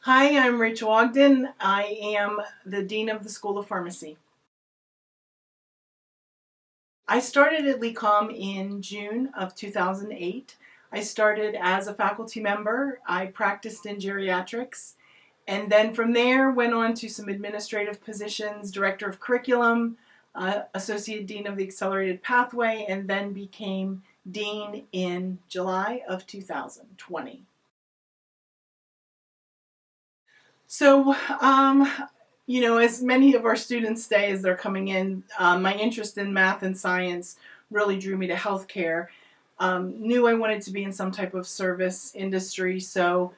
Hi, I'm Rachel Ogden. I am the Dean of the School of Pharmacy. I started at LECOM in June of 2008. I started as a faculty member. I practiced in geriatrics, and then from there went on to some administrative positions, director of curriculum, associate dean of the accelerated pathway, and then became dean in July of 2020. So, as many of our students say as they're coming in, my interest in math and science really drew me to healthcare. Knew I wanted to be in some type of service industry, so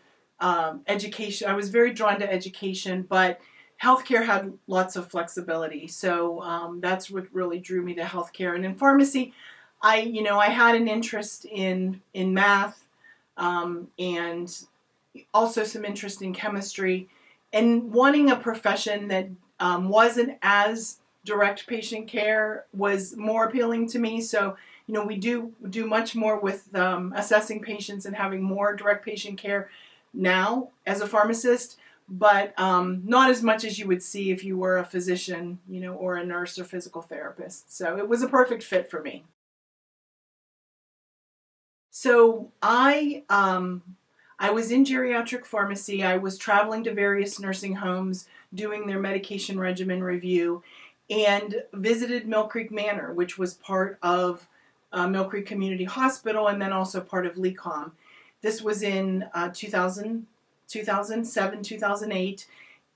education, I was very drawn to education, but healthcare had lots of flexibility, so that's what really drew me to healthcare. And in pharmacy, I had an interest in math, and also some interest in chemistry, and wanting a profession that wasn't as direct patient care was more appealing to me. So, we do much more with assessing patients and having more direct patient care now as a pharmacist, but not as much as you would see if you were a physician, or a nurse or physical therapist. So it was a perfect fit for me. So I was in geriatric pharmacy. I was traveling to various nursing homes, doing their medication regimen review, and visited Mill Creek Manor, which was part of Mill Creek Community Hospital and then also part of LECOM. This was in 2007, 2008,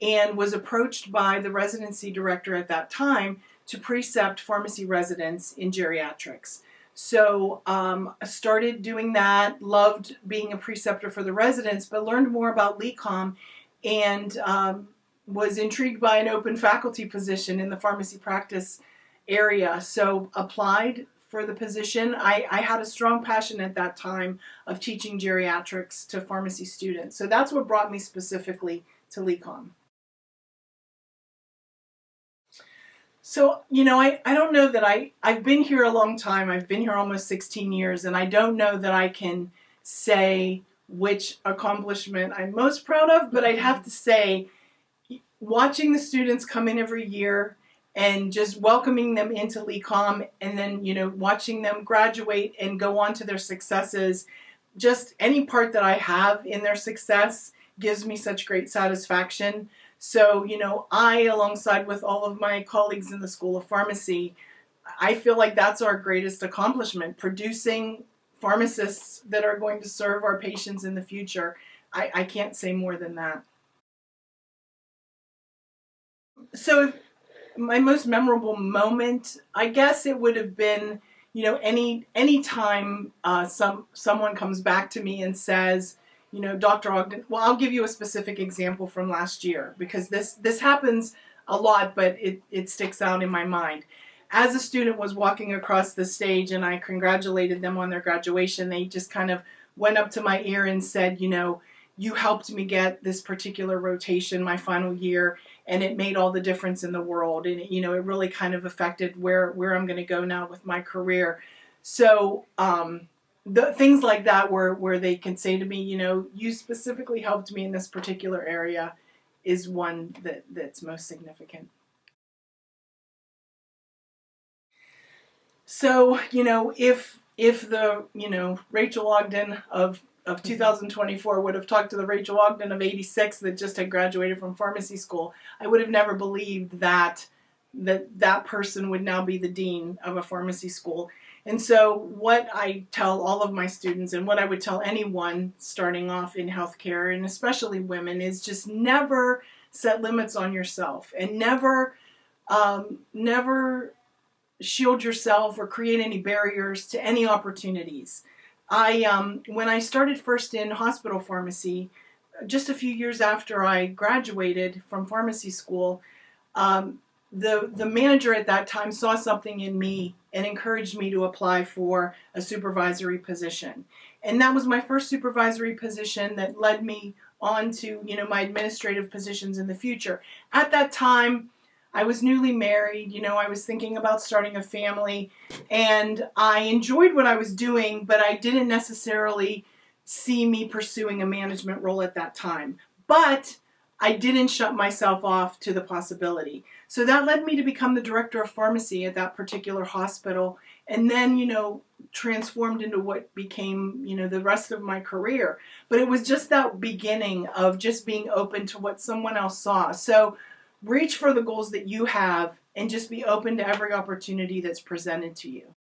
and was approached by the residency director at that time to precept pharmacy residents in geriatrics. So I started doing that, loved being a preceptor for the residents, but learned more about LECOM and was intrigued by an open faculty position in the pharmacy practice area. So applied for the position. I had a strong passion at that time of teaching geriatrics to pharmacy students. So that's what brought me specifically to LECOM. So, I don't know that I've been here a long time. I've been here almost 16 years, and I don't know that I can say which accomplishment I'm most proud of, but I'd have to say watching the students come in every year and just welcoming them into LECOM, and then, watching them graduate and go on to their successes. Just any part that I have in their success gives me such great satisfaction. So, I, alongside with all of my colleagues in the School of Pharmacy, I feel like that's our greatest accomplishment, producing pharmacists that are going to serve our patients in the future. I can't say more than that. So, my most memorable moment, I guess it would have been, any time someone comes back to me and says, Dr. Ogden, well, I'll give you a specific example from last year because this happens a lot, but it sticks out in my mind. As a student was walking across the stage and I congratulated them on their graduation, they just kind of went up to my ear and said, you helped me get this particular rotation my final year, and it made all the difference in the world. And, it really kind of affected where I'm going to go now with my career. So, the things like that where they can say to me, you specifically helped me in this particular area is one that's most significant. So, if the, Rachel Ogden of 2024 would have talked to the Rachel Ogden of 86 that just had graduated from pharmacy school, I would have never believed that person would now be the dean of a pharmacy school. And so what I tell all of my students, and what I would tell anyone starting off in healthcare, and especially women, is just never set limits on yourself, and never shield yourself or create any barriers to any opportunities. When I started first in hospital pharmacy, just a few years after I graduated from pharmacy school, the manager at that time saw something in me and encouraged me to apply for a supervisory position. And that was my first supervisory position that led me on to, my administrative positions in the future. At that time, I was newly married, I was thinking about starting a family, and I enjoyed what I was doing, but I didn't necessarily see me pursuing a management role at that time. But I didn't shut myself off to the possibility. So that led me to become the director of pharmacy at that particular hospital, and then, transformed into what became, the rest of my career. But it was just that beginning of just being open to what someone else saw. So reach for the goals that you have and just be open to every opportunity that's presented to you.